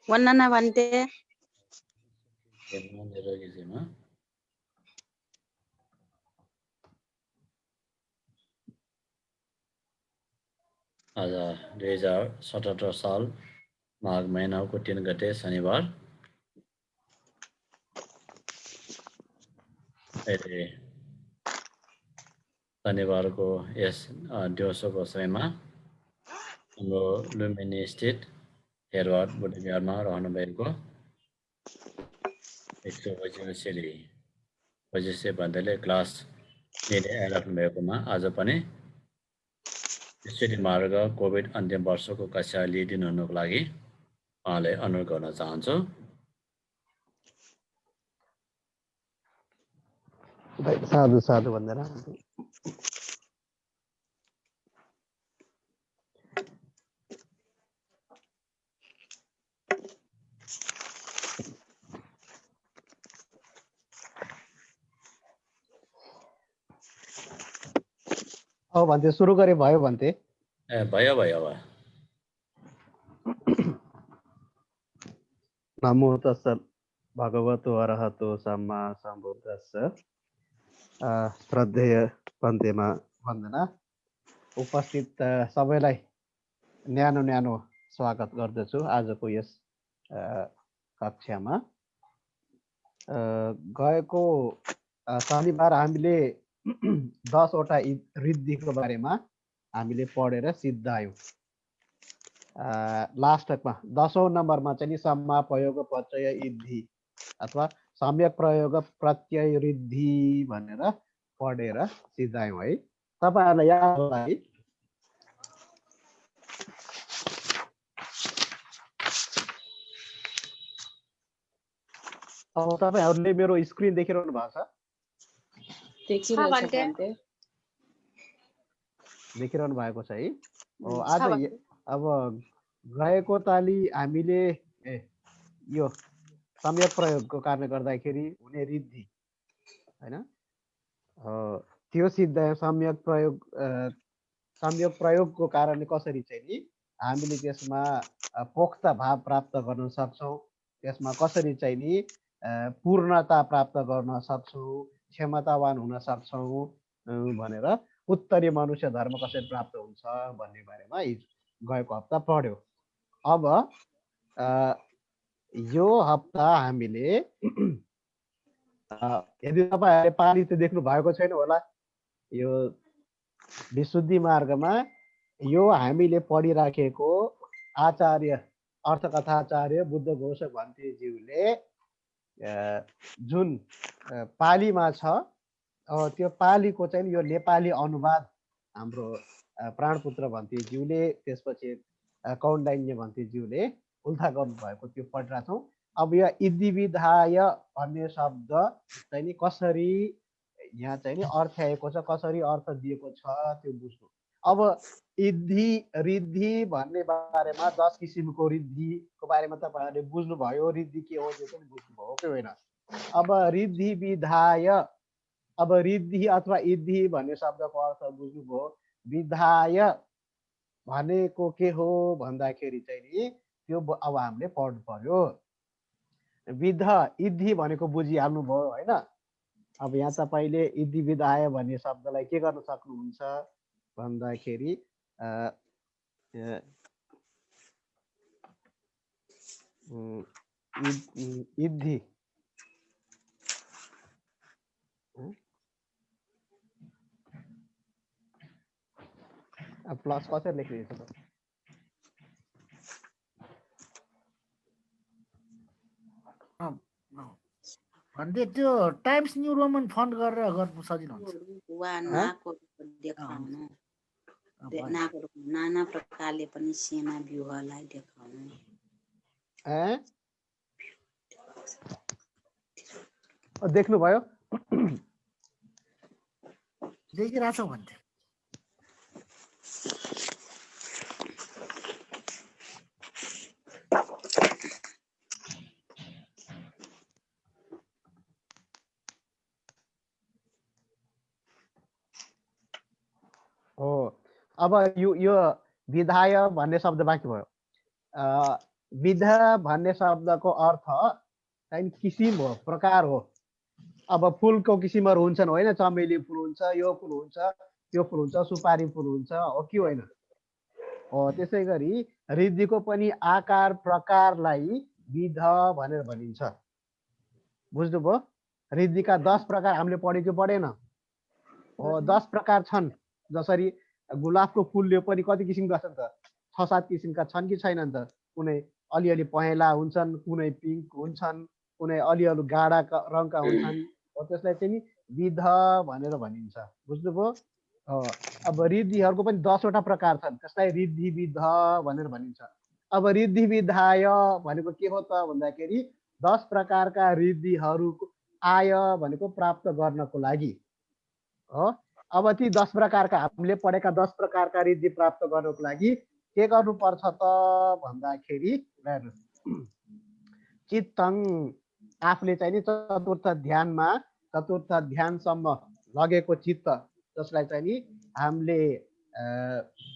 Wanana Vante. आज 2077 साल माघ महिनाको 3 गते शनिबार शनिबारको यस दिवसको समयमा हाम्रो लुम्बिनी स्थित हेरवाड बुद्धविहारमा रहनु भएको 100 भन्दैले क्लास लिँदै आइराख्नु भएकोमा आज पनि स्थिति मार्ग कोभिड अन्तिम वर्षको कक्षा लिइदिनु हुनुको लागि उहाँलाई अनुरोध गर्न चाहन्छु। साधु साधु भन्दैन भन्थे सुरु गरे भयो भन्थे भयो भयो अब नमो तस्स भगवतो अरहतो सम्मा सम्बुद्धस्स श्रद्धेय पन्थेमा वन्दना उपस्थित सबैलाई न्यानो न्यानो स्वागत गर्दछु आजको यस कक्षामा। गएको शनिबार हामीले 10 वटा रिद्धिको बारेमा हामीले पढेर सिद्धायौं। लास्टमा 10औं नम्बरमा चाहिँ सम्मा प्रयोग प्रत्यय इद्धि अथवा सम्यक प्रयोग प्रत्यय रिद्धि भनेर पढेर सिद्धायौं है। तपाईहरुलाई याद होला है? अब तपाईहरुले मेरो स्क्रिन देखिरहनु भएको छ? देखिरहनु भएको छ है? आज अब गएको ताली हामीले यो सम्यक प्रयोगको कारणले गर्दाखेरि हुने रिद्धि हैन त्यो सिद्धाय सम्यक प्रयोगको कारणले कसरी चाहिँ नि हामीले त्यसमा पोख्त भाव प्राप्त गर्न सक्छौं, त्यसमा कसरी चाहिँ नि पूर्णता प्राप्त गर्न सक्छौं, क्षमतावान हुन सक्छौं भनेर उत्तरी मनुष्य धर्म कसरी प्राप्त हुन्छ भन्ने बारेमा गएको हप्ता पढ्यो। अब यो हप्ता हामीले यदि तपाईहरुले पाली त देख्नु भएको छैन होला, यो विशुद्धि मार्गमा यो हामीले पढिराखेको आचार्य अर्थकथाचार्य बुद्ध घोष भन्ते ज्यूले जुन पालीमा छ त्यो पालीको चाहिँ यो नेपाली अनुवाद हाम्रो प्राणपुत्र भन्ते ज्यूले त्यसपछि कौण्डिन्य भन्ते ज्यूले उल्था गर्नु भएको त्यो पढिरहेका छौं। अब यो इद्धिविधाय भन्ने शब्द चाहिँ नि कसरी यहाँ चाहिँ नि अर्थ आएको छ, कसरी अर्थ दिएको छ त्यो बुझ्नु। अब इद्धि रिद्धि भन्ने बारेमा 10 किसिमको रिद्धिको बारेमा तपाईहरुले बुझ्नु भयो, रिद्धि के हो त्यो पनि बुझ्नु भयो कि होइन? अब रिद्धि विधाय, अब रिद्धि अथवा इद्धि भन्ने शब्दको अर्थ बुझ्नु भयो। विधाय भनेको के हो भन्दाखेरि चाहिँ नि त्यो अब हामीले पढ्नु पर्यो। विध इद्धि भनेको बुझिहाल्नु भयो हैन? अब यहाँ तपाईले इद्धि विधाय भन्ने शब्दलाई के गर्न सक्नुहुन्छ भन्दाखेरि इद्धि प्लस कसरी लेखिरहेछ त? भन्दै त्यो टाइम्स न्यू रोमन फन्ट गरेर गर्नु सजिलो हुन्छ। नाना प्रकारले पनि सेना व्यूहलाई देखाउनु देख्नु भयो? देखिरहेछ भन्थे। अब यो विधाय भन्ने शब्द बाँकी भयो। विधा भन्ने शब्दको अर्थ चाहिँ किसिम हो, प्रकार हो। अब फुलको किसिमहरू हुन्छन् होइन, चमेली फुल हुन्छ, यो फुल हुन्छ, त्यो फुल हुन्छ, सुपारी फुल हुन्छ, हो कि होइन? हो। त्यसै गरी रिद्धिको पनि आकार प्रकारलाई विध भनेर भनिन्छ। बुझ्नुभयो? रिद्धिका 10 प्रकार हामीले पढेको पढेन हो, 10 प्रकार छन्। जसरी गुलाबको फुलले पनि कति किसिमका छन् त? 6-7 किसिमका छन् कि छैनन् त? कुनै अलिअलि पहेँला हुन्छन्, कुनै पिङ्क हुन्छन्, कुनै अलिअलि गाढा रङका हुन्छन्। त्यसलाई चाहिँ विध भनेर भनिन्छ। बुझ्नुभयो? अब रिद्धिहरूको पनि 10 वटा प्रकार छन्, त्यसलाई रिद्धि विध भनेर भनिन्छ। अब रिद्धि विधाय भनेको के हो त भन्दाखेरि 10 प्रकारका रिद्धिहरू आय भनेको प्राप्त गर्नको लागि हो। अब ती 10 प्रकारका हामीले पढेका 10 प्रकारका रिद्धि प्राप्त गर्नको लागि के गर्नुपर्छ त भन्दाखेरि चित्तङ आफूले चाहिँ नि चतुर्थ ध्यानसम्म लगेको चित्त, जसलाई चाहिँ नि हामीले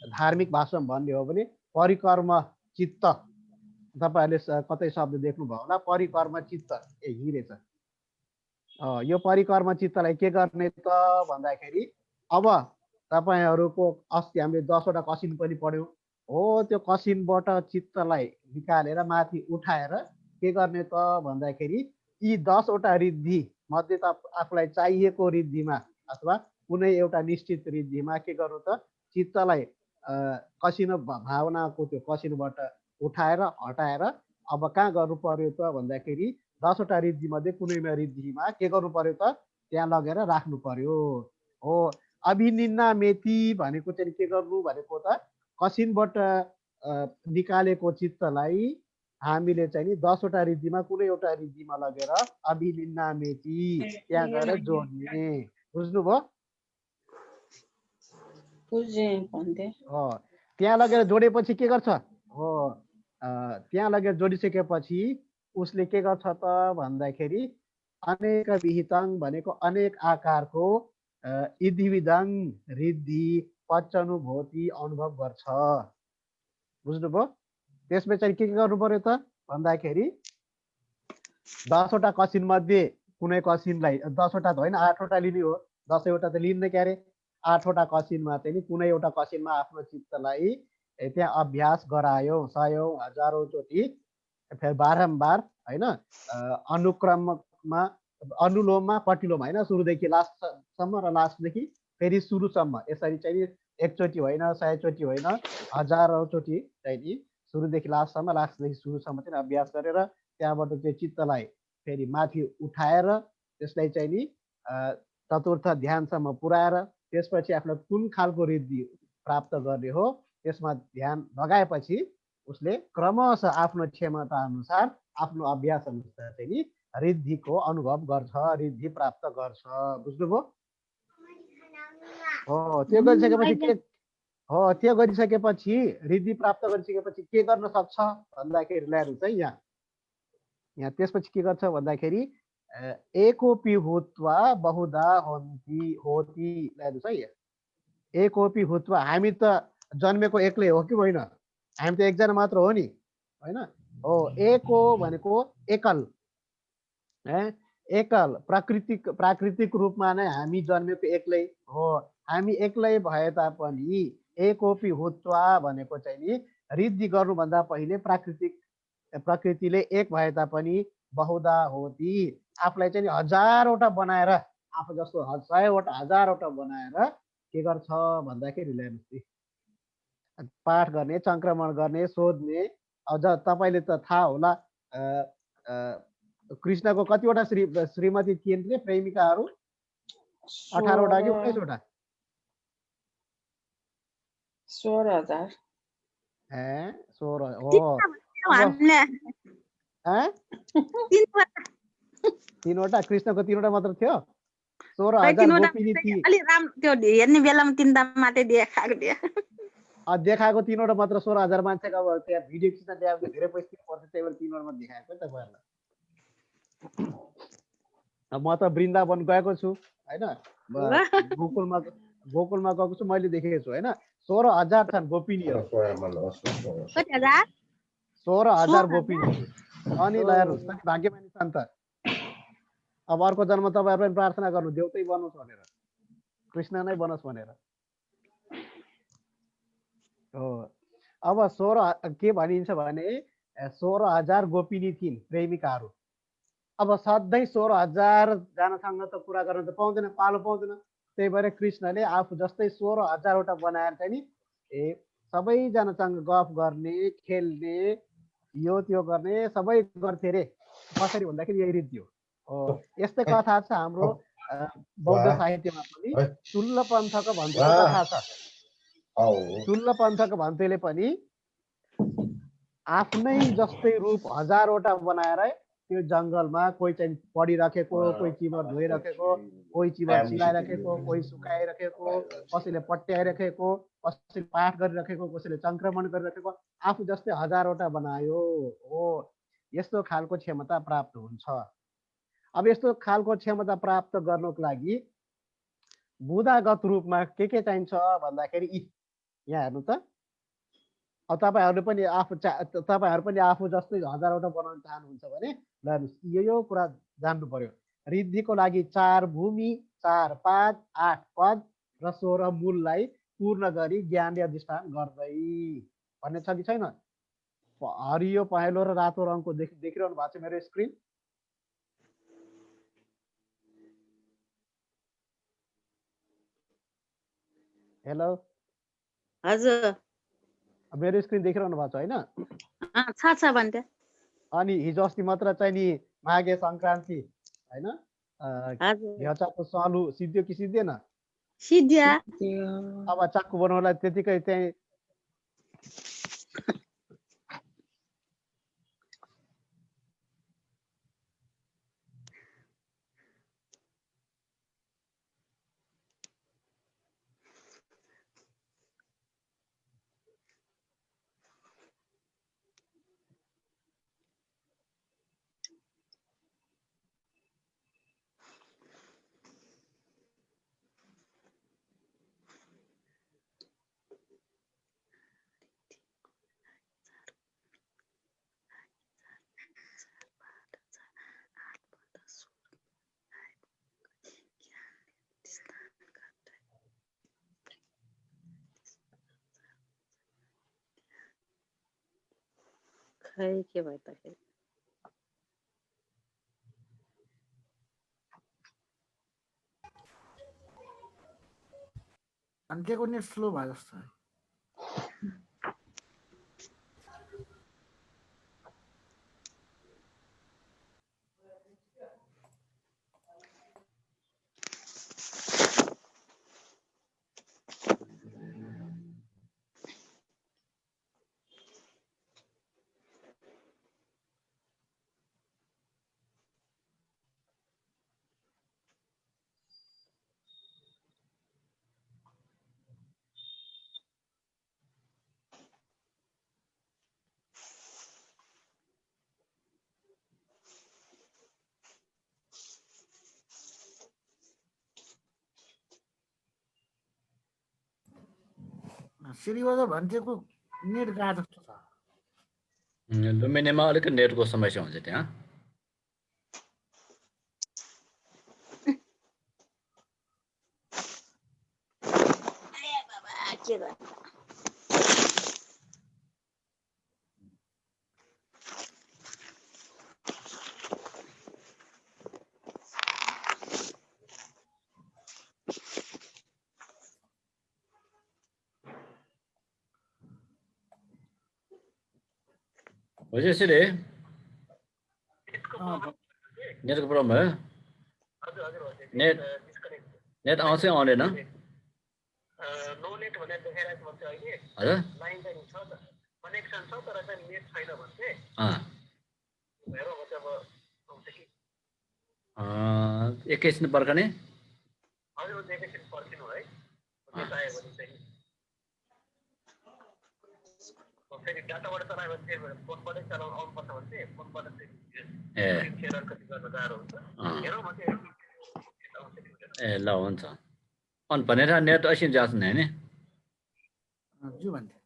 धार्मिक भाषामा भन्ने हो भने परिकर्म चित्त। तपाईँहरूले कतै शब्द देख्नुभयो होला, परिकर्म चित्त। हिँडेछ यो परिकर्म चित्तलाई के गर्ने त भन्दाखेरि अब तपाईँहरूको अस्ति हामीले 10 वटा कसिन पनि पढ्यौँ हो। त्यो कसिनबाट चित्तलाई निकालेर माथि उठाएर के गर्ने त भन्दाखेरि यी 10 वटा रिद्धि मध्ये त आफूलाई चाहिएको रिद्धिमा अथवा कुनै एउटा निश्चित रिद्धिमा के गर्नु त चित्तलाई कसिनो भावनाको त्यो कसिनोबाट उठाएर हटाएर अब कहाँ गर्नु पर्यो त भन्दाखेरि 10 वटा रिद्धि मध्ये कुनैमा रिद्धिमा के गर्नु पर्यो त त्यहाँ लगेर राख्नु पर्यो हो। अभिनिन्ना मेथी भनेको चाहिँ के गर्नु भनेको त कसिनबाट निकालेको चित्तलाई हामीले चाहिँ नि 10 वटा रिद्धिमा कुनै एउटा रिद्धिमा लगेर अभिनिन्ना मेथी त्यहाँ गएर जोड्ने। बुझ्नुभयो? त्यहाँ लगेर जोडेपछि के गर्छ हो, त्यहाँ लगेर जोडिसकेपछि उसले के गर्छ त भन्दाखेरि अनेक विहितङ भनेको अनेक आकारको इदिविदङ रिद्धि पच्चनुभूति अनुभव गर्छ। बुझ्नुभयो? त्यसमा चाहिँ के गर्नु पर्यो त भन्दाखेरि 10 वटा कसिन मध्ये कुनै कसिनलाई 10 वटा त होइन 8 वटा लिने हो, 10 वटा त लिँदैन के अरे। 8 वटा कसिनमा चाहिँ कुनै एउटा कसिनमा आफ्नो चित्तलाई त्यहाँ अभ्यास गरायो 100औं 1000औं चोटि, फेरि बारम्बार होइन, अनुक्रममा अनुलोममा प्रतिलोम होइन, सुरुदेखि लास्टसम्म र लास्टदेखि फेरि सुरुसम्म, यसरी चाहिँ एकचोटि होइन, 100 चोटि होइन, 1000औं चोटि चाहिँ सुरुदेखि लास्टसम्म, लास्टदेखि सुरुसम्म चाहिँ अभ्यास गरेर त्यहाँबाट चाहिँ चित्तलाई फेरि माथि उठाएर त्यसलाई चाहिँ नि चतुर्थ ध्यानसम्म पुऱ्याएर त्यसपछि आफूलाई कुन खालको रिद्धि प्राप्त गर्ने हो त्यसमा ध्यान लगाएपछि उसले क्रमशः आफ्नो क्षमता अनुसार आफ्नो अभ्यास अनुसार चाहिँ नि रिद्धिको अनुभव गर्छ, रिद्धि प्राप्त गर्छ। बुझ्नुभयो? हो। त्यो गरिसकेपछि के हो, त्यो गरिसकेपछि रिद्धि प्राप्त गरिसकेपछि के गर्न सक्छ भन्दाखेरि ल्याएर चाहिँ यहाँ त्यसपछि के गर्छ भन्दाखेरि एकोपि हुत्वा बहुधा होती ल्याएर चाहिँ एकोपि हुत्वा, हामी त जन्मेको एक्लै हो कि होइन, हामी त एकजना मात्र हो नि होइन हो। एको भनेको एकल, एकल प्राकृतिक रूपमा नै हामी जन्मेको एक्लै हो। हामी एक्लै भए तापनि एकोपि हुत्वा भनेको चाहिँ नि रिद्धि गर्नुभन्दा पहिले प्रकृतिले एक भए तापनि बहुधा होती, आफूलाई चाहिँ 1000वटा बनाएर, आफू जस्तो 100वटा 1000वटा बनाएर के गर्छ भन्दाखेरि ल्याउनुहोस् पाठ गर्ने, संक्रमण गर्ने, सोध्ने। अझ तपाईँले त थाहा होला कृष्णको कतिवटा श्रीमती थिएन रे प्रेमिकाहरू? 18वटा कि 19वटा? 16,000। 16 हो। 3वटा कृष्णको 3वटा मात्र थियो। 16,000 गोपिनी थिए। अलि राम त्यो हेर्ने बेलामा तिनटा मात्रै देखाएको थियो। देखाएको 3वटा मात्र 16,000 मान्छेको अब त्यहाँ भिडियो खिच्न ल्याएको धेरै पैसा पर्छ, त्यही भएर 3वटा मात्र देखाएको तपाईँहरूलाई। म त वृन्दावन गएको छु होइन, गोकुलमा गएको छु, मैले देखेको छु होइन। 16,000 छन् गोपिनीहरू। 16,000 गोपिनी अनि ल हेर्नुहोस् त भाग्यमानी छन् त। अब अर्को जन्म तपाईँहरू पनि प्रार्थना गर्नु देउतै बनोस् भनेर, कृष्ण नै बनोस् भनेर हो। अब 16 के भनिन्छ भने 16,000 गोपिनी थिइन् प्रेमिकाहरू। अब सधैँ 16,000 जनासँग त कुरा गर्न त पाउँदैन, पालो पाउँदैन। त्यही भएर कृष्णले आफू जस्तै 16,000वटा बनाएर चाहिँ नि सबैजनासँग गफ गर्ने, खेल्ने, यो त्यो गर्ने सबै गर्थे अरे। कसरी भन्दाखेरि यही रीति हो। यस्तै कथा छ हाम्रो बौद्ध साहित्यमा पनि। तुल्ल पन्थको भन्तेको कथा छ। तुल्ल पन्थको भन्तेले पनि आफ्नै जस्तै रूप 1000वटा बनाएर त्यो जङ्गलमा कोही चाहिँ पढिराखेको, कोही चिबर धोइराखेको, कोही चिबर सिलाइराखेको, कोही सुकाइराखेको, कसैले पट्याइराखेको, कसैले पाठ गरिराखेको, कसैले सङ्क्रमण गरिराखेको, आफू जस्तै 1000वटा बनायो हो। यस्तो खालको क्षमता प्राप्त हुन्छ। अब यस्तो खालको क्षमता प्राप्त गर्नको लागि बुदागत रूपमा के चाहिन्छ भन्दाखेरि यहाँ हेर्नु त। अब तपाईँहरू पनि आफू जस्तै 1000वटा बनाउन चाहनुहुन्छ भने ल हेर्नुहोस् यो कुरा जान्नु पर्यो। रिद्धिको लागि 4 भूमि, 4 पाद, 8 पद र 16 मूललाई पूर्ण गरी ज्ञानले अधिष्ठान गर्दै भन्ने छ कि छैन? हरियो पहेँलो र रातो रङको देखिरहनु भएको छ मेरो स्क्रिन? हेलो हजुर मेरो स्क्रिन देखिरहनु भएको छ होइन? छ भन्थे। अनि हिजो अस्ति मात्र चाहिँ नि माघे सङ्क्रान्ति होइन, घिउचाको सलु सिद्धियो कि सिद्धिएन? सिद्धिया। अब चाक्कु बनाउनलाई त्यतिकै त्यही खै के भयो त फेरि? अन्त्यको नेट स्लो भयो जस्तो छ। श्रीबहादुर भन्टेको नेट गएको जस्तो छ। लुम्बिनीमा अलिकति नेटको समस्या हुन्छ त्यहाँ। के गर्नु? हजुर यसरी नेटको प्रब्लम भयो? नेट आउँछ आउँदैन? हजुर एकैछिन पर्खने। ए ल हुन्छ। अनि भनेर नेट ऐसिन जान्छ नि हैन? जो भन्थे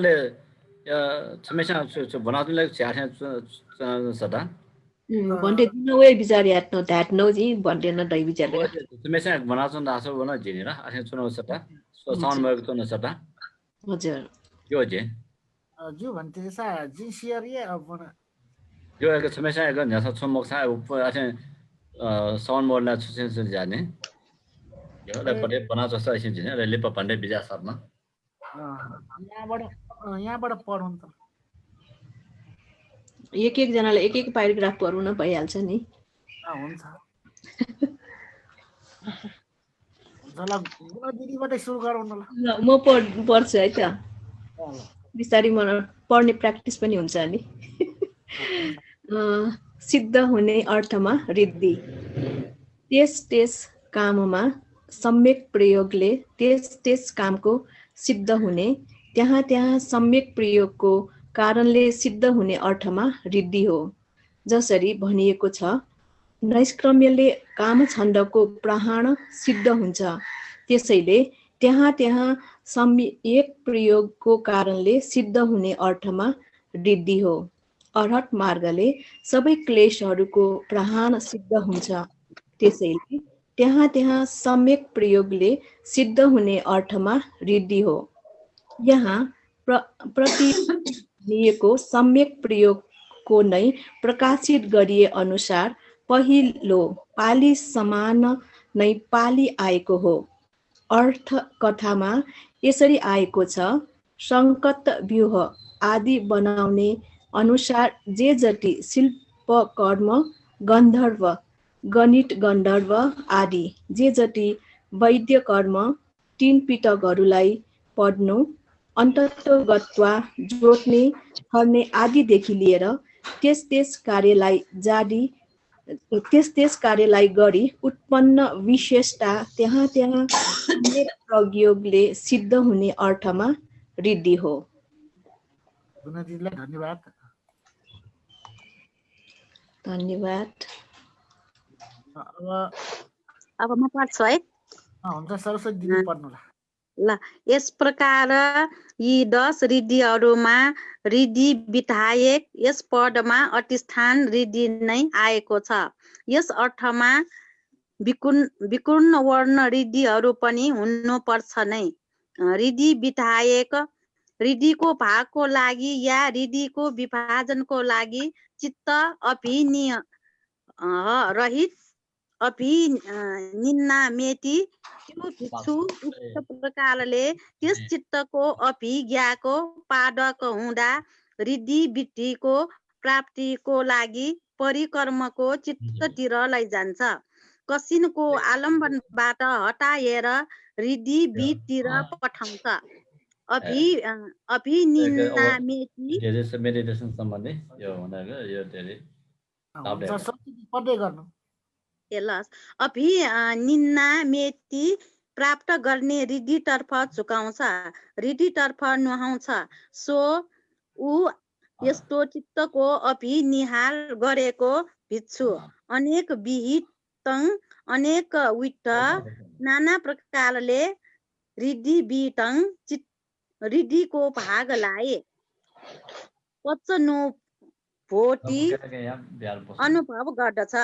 ले छमेसा बनाउनुलाई छ्याठ्या सदा भन्टे दिन वे बिचार यात्नो ध्याट नौ जी भन्टे न दै बिचार छमेसा बनाउँछ दासो बना जिनेर आठ्या चुनाउ सदा साउन भएको त न सदा हजुर यो जे जो भन्थे सा जी शेयर ये अब यो एक छमेसा एक न्यासा छमक सा आठ्या साउन मोडला छुसेन जाने यो ला पटे बना जस्तो आइसिन जिने र लेपा भन्डे बिजा सर्न यहाँबाट पढौँ त एक जनाले एक प्याराग्राफ पढ्नु न भइहाल्छ नि हुन्छ ल दिदीबाटै सुरु गरौँ न ल म पढ्छु है त बिस्तारै म पढ्ने प्र्याक्टिस पनि हुन्छ नि सिद्ध हुने अर्थमा रिद्धि त्यस काममा सम्यक प्रयोगले त्यस कामको सिद्ध हुने त्यहाँ सम्यक प्रयोगको कारणले सिद्ध हुने अर्थमा रिद्धि हो। जसरी भनिएको छ नैष्क्रम्यले कामछन्दको प्रहाण सिद्ध हुन्छ, त्यसैले त्यहाँ सम्यक प्रयोगको कारणले सिद्ध हुने अर्थमा रिद्धि हो। अर्हत मार्गले सबै क्लेशहरूको प्रहाण सिद्ध हुन्छ, त्यसैले त्यहाँ सम्यक प्रयोगले सिद्ध हुने अर्थमा रिद्धि हो। यहाँ प्रतिनिएको सम्यक प्रयोगको नै प्रकाशित गरिए अनुसार पहिलो पाली समान नै पाली आएको हो। अर्थ कथामा यसरी आएको छ, सङ्कत व्यूह आदि बनाउने अनुसार जे जति शिल्प कर्म गन्धर्व गणित गन्धर्व आदि जे जति वैद्य कर्म तीन पिटकहरूलाई पढ्नु अन्तत्वगत्वा जोड्ने छर्ने आदिदेखि लिएर त्यस कार्यलाई गरी उत्पन्न विशेषता त्यहाँ प्रयोगले सिद्ध हुने अर्थमा रिद्धि हो। धन्यवाद। अब म पढ्छु है। हुन्छ सरस्वती दिदी पढ्नु ल। यस प्रकार यी 10 रिद्धिहरूमा रिद्धि विधायक यस पदमा अधिष्ठान रिद्धि नै आएको छ। यस अर्थमा विकर्ण वर्ण रिद्धिहरू पनि हुनुपर्छ नै। रिद्धि विधायक रिद्धिको भागको लागि या रिद्धिको विभाजनको लागि चित्त रहित अभिनिन्नामेति त्यो भिक्षु उक्त प्रकारले त्यस चित्तको अभिज्ञाको पादक हुँदा रिद्धि विधिको प्राप्तिको लागि परिकर्मको चित्ततिर लैजान्छ। कसिनको आलम्बनबाट हटाएर रिद्धि विधितिर पठाउँछ। अभिनिन्नामेति मेडिटेसन सम्बन्धी यो हुँदा यो धेरै पढ्दै गर्नु। अभिनिन्नामेति प्राप्त गर्ने रिद्धितर्फ झुकाउँछ, रिद्धितर्फ नुहाउँछ। सो ऊ यस्तो चित्तको अभिनिहार गरेको भिक्षु अनेक विहितङ अनेक विट नाना प्रकारले रिद्धिविटङ रिद्धिको भाग लाए पच्चनुभोटी अनुभव गर्दछ,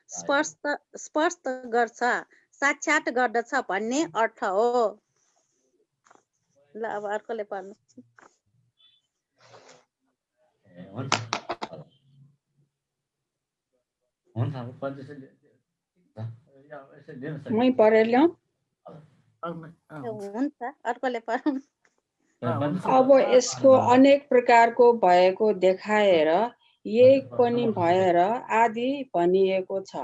स्पर्श गर्छ, साक्षात गर्दछ भन्ने अर्थ हो। ल अब अर्कोले पढ्नु। मै पढेँ। हुन्छ अर्कोले पढ्नु। अब यसको अनेक प्रकारको भएको देखाएर एक पनि भएर आदि भनिएको छ।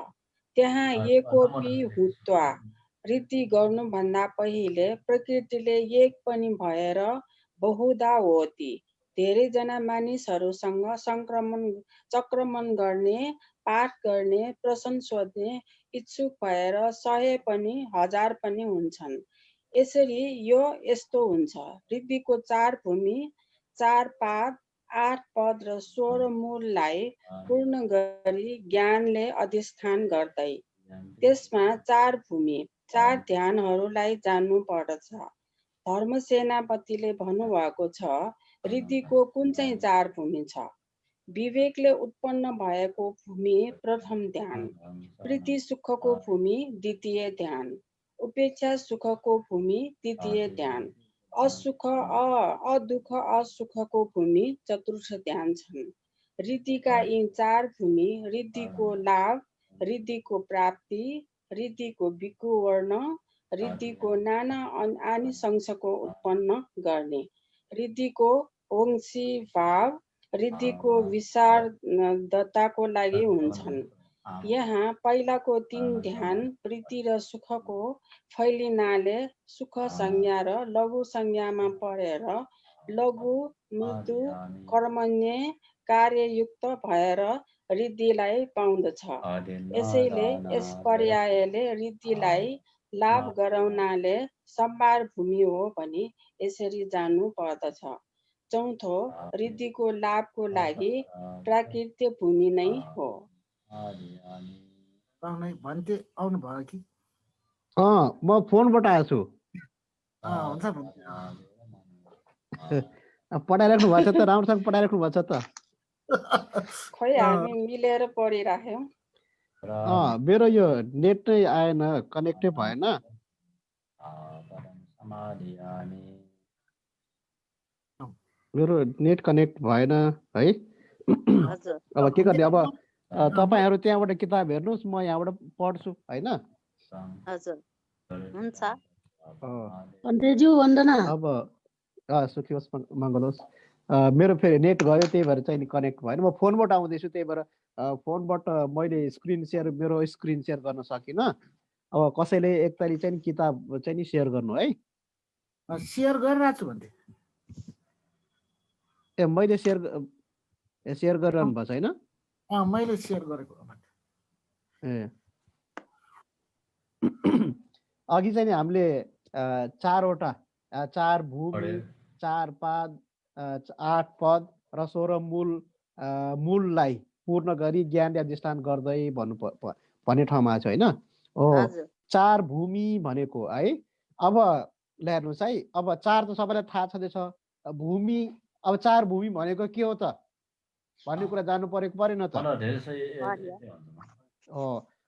त्यहाँ एकोपि हुत्वा रिद्धि गर्नुभन्दा पहिले प्रकृतिले एक पनि भएर बहुधा होती धेरैजना मानिसहरूसँग चक्रमण गर्ने, पाठ गर्ने, प्रश्न सोध्ने इच्छुक भएर 100 पनि 1000 पनि हुन्छन्। यसरी यो यस्तो हुन्छ, रिद्धिको 4 भूमि 4 पाद 8 पद र 16 मूललाई पूर्ण गरी ज्ञानले अधिष्ठान गर्दै त्यसमा 4 भूमि 4 ध्यानहरूलाई जान्नु पर्दछ। धर्म सेनापतिले भन्नुभएको छ, रिद्धिको कुन चाहिँ 4 भूमि छ? विवेकले उत्पन्न भएको भूमि प्रथम ध्यान, प्रीति सुखको भूमि द्वितीय ध्यान, उपेक्षा सुखको भूमि तृतीय ध्यान, अदुःख असुखको भूमि चतुर्थ ध्यान छन्। रिद्धिका यी 4 भूमि रिद्धिको लाभ, रिद्धिको प्राप्ति, रिद्धिको विकुवर्ण, रिद्धिको नाना आनिशंसको उत्पन्न गर्ने, रिद्धिको वंशी भाव, रिद्धिको विशारदताको लागि हुन्छन्। यहाँ पहिलाको 3 ध्यान प्रीति र सुखको फैलिनाले सुख संज्ञा र लघु संज्ञामा परेर लघु मृत्यु कर्मण्य कार्ययुक्त भएर रिद्धिलाई पाउँदछ। यसैले यस पर्यायले रिद्धिलाई लाभ गराउनाले सम्भार भूमि हो भनी यसरी जान्नु पर्दछ। चौथो, रिद्धिको लाभको लागि प्राकृतिक भूमि नै हो। भन्थे आउनु भयो कि? म फोनबाट आएको छु। हुन्छ पढाइराख्नु भएको छ त? राम्रोसँग पढाइराख्नु भएको छ त? खोइ हामी मिलेर पढिराख्यौँ। मेरो यो नेट नै आएन, कनेक्टै भएन। मेरो नेट कनेक्ट भएन है। अब के गर्ने? अब तपाईहरु त्यहाँबाट किताब हेर्नुस्, म यहाँबाट पढ्छु हैन? हजुर हुन्छ। अब सुखी होस्, मङ्गल होस्। मेरो फेरि नेट गयो, त्यही भएर चाहिँ नि कनेक्ट भएन। म फोनबाट आउँदैछु, त्यही भएर फोनबाट मैले मेरो स्क्रिन सेयर गर्न सकिनँ। अब कसैले एकताली चाहिँ किताब चाहिँ नि सेयर गर्नु है। सेयर गरिरहेको छु भन्थे। ए मैले सेयर गरिरहनु भएको छैन? मैले सेयर गरेको। ए अघि चाहिँ नि हामीले 4 भूमि, 4 पाद, 8 पद र 16 मूललाई पूर्ण गरी ज्ञान अधिष्ठान गर्दै भन्ने ठाउँमा छ हैन? 4 भूमि भनेको है। अब हेर्नुहोस् है, अब 4 त सबैलाई थाहा छँदैछ। भूमि, अब 4 भूमि भनेको के हो त भन्ने कुरा जान्नु परेको परेन त?